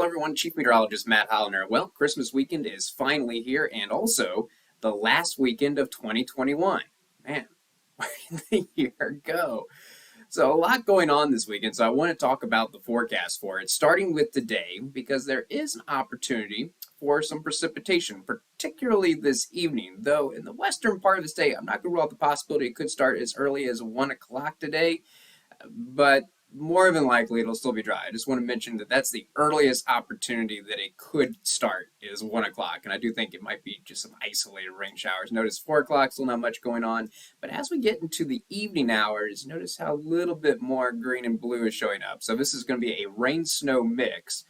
Hello everyone, Chief Meteorologist Matt Holiner. Well, Christmas weekend is finally here and also the last weekend of 2021. Man, where did the year go? So a lot going on this weekend, so I want to talk about the forecast for it, starting with today, because there is an opportunity for some precipitation, particularly this evening. Though in the western part of the state, I'm not going to rule out the possibility it could start as early as 1 o'clock today, but more than likely it'll still be dry. I just want to mention that that's the earliest opportunity that it could start is 1 o'clock, and I do think it might be just some isolated rain showers. Notice 4 o'clock, still not much going on, but as we get into the evening hours, notice how a little bit more green and blue is showing up. So this is going to be a rain-snow mix.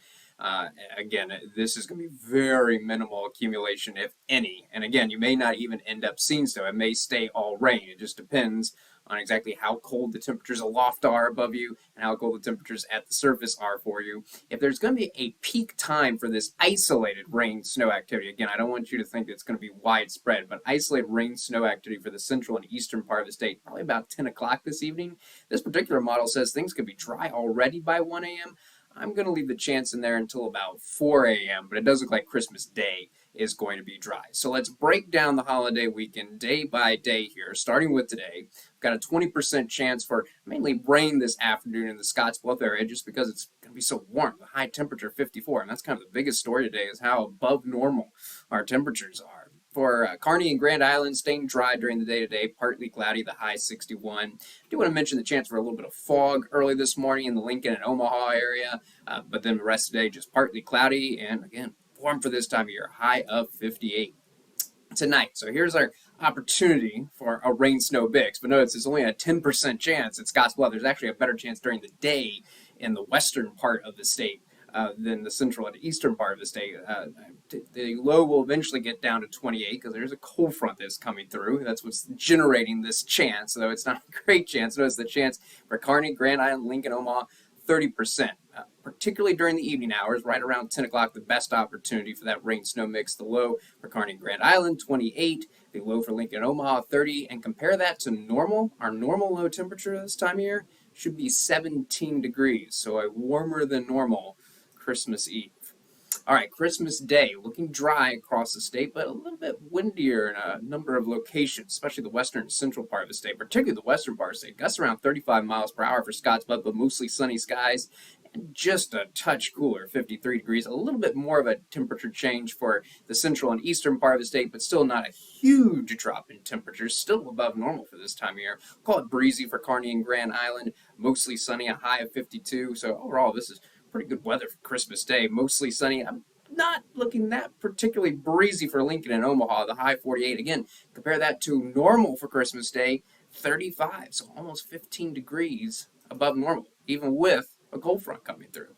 Again, this is going to be very minimal accumulation, if any. And again, you may not even end up seeing snow. It may stay all rain. It just depends on exactly how cold the temperatures aloft are above you and how cold the temperatures at the surface are for you. If there's going to be a peak time for this isolated rain snow activity, again, I don't want you to think it's going to be widespread, but isolated rain snow activity for the central and eastern part of the state, probably about 10 o'clock this evening. This particular model says things could be dry already by 1 a.m. I'm going to leave the chance in there until about 4 a.m., but it does look like Christmas Day is going to be dry. So let's break down the holiday weekend day by day here, starting with today. We've got a 20% chance for mainly rain this afternoon in the Scottsbluff area just because it's going to be so warm. The high temperature 54, and that's kind of the biggest story today is how above normal our temperatures are. For Kearney and Grand Island, staying dry during the day today, partly cloudy, the high 61. I do want to mention the chance for a little bit of fog early this morning in the Lincoln and Omaha area, but then the rest of the day just partly cloudy and, again, warm for this time of year, high of 58. Tonight, so here's our opportunity for a rain-snow mix, but notice it's only a 10% chance at Scottsbluff. There's actually a better chance during the day in the western part of the state than the central and eastern part of the state. The low will eventually get down to 28 because there's a cold front that's coming through. That's what's generating this chance, though it's not a great chance. Notice the chance for Kearney, Grand Island, Lincoln, Omaha, 30%. Particularly during the evening hours, right around 10 o'clock, the best opportunity for that rain-snow mix. The low for Kearney and Grand Island, 28. The low for Lincoln and Omaha, 30. And compare that to normal. Our normal low temperature this time of year should be 17 degrees, so a warmer than normal Christmas Eve. All right, Christmas Day, looking dry across the state, but a little bit windier in a number of locations, especially the western and central part of the state, particularly the western part of the state. Gusts around 35 miles per hour for Scottsbluff, but mostly sunny skies. And just a touch cooler, 53 degrees, a little bit more of a temperature change for the central and eastern part of the state, but still not a huge drop in temperatures, still above normal for this time of year. Call it breezy for Kearney and Grand Island, mostly sunny, a high of 52. So overall, this is pretty good weather for Christmas Day, mostly sunny. I'm not looking that particularly breezy for Lincoln and Omaha, the high 48. Again, compare that to normal for Christmas Day, 35, so almost 15 degrees above normal, even with a cold front coming through.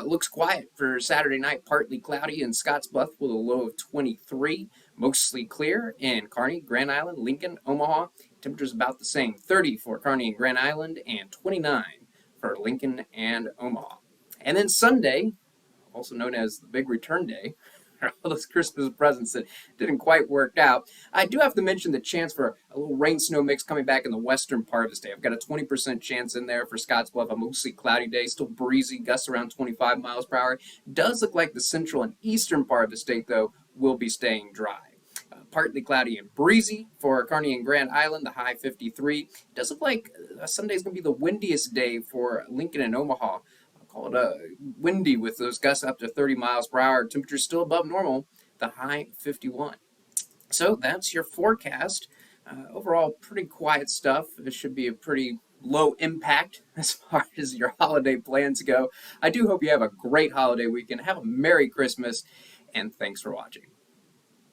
Looks quiet for Saturday night, partly cloudy in Scottsbluff with a low of 23, mostly clear in Kearney, Grand Island, Lincoln, Omaha. Temperatures about the same, 30 for Kearney and Grand Island and 29 for Lincoln and Omaha. And then Sunday, also known as the Big Return Day, all those Christmas presents that didn't quite work out. I do have to mention the chance for a little rain-snow mix coming back in the western part of the state. I've got a 20% chance in there for Scottsbluff, a mostly cloudy day, still breezy, gusts around 25 miles per hour. Does look like the central and eastern part of the state, though, will be staying dry. Partly cloudy and breezy for Kearney and Grand Island, the high 53. It does look like Sunday is going to be the windiest day for Lincoln and Omaha. Call it windy with those gusts up to 30 miles per hour. Temperatures still above normal, the high 51. So that's your forecast. Overall, pretty quiet stuff. It should be a pretty low impact as far as your holiday plans go. I do hope you have a great holiday weekend. Have a Merry Christmas, and thanks for watching.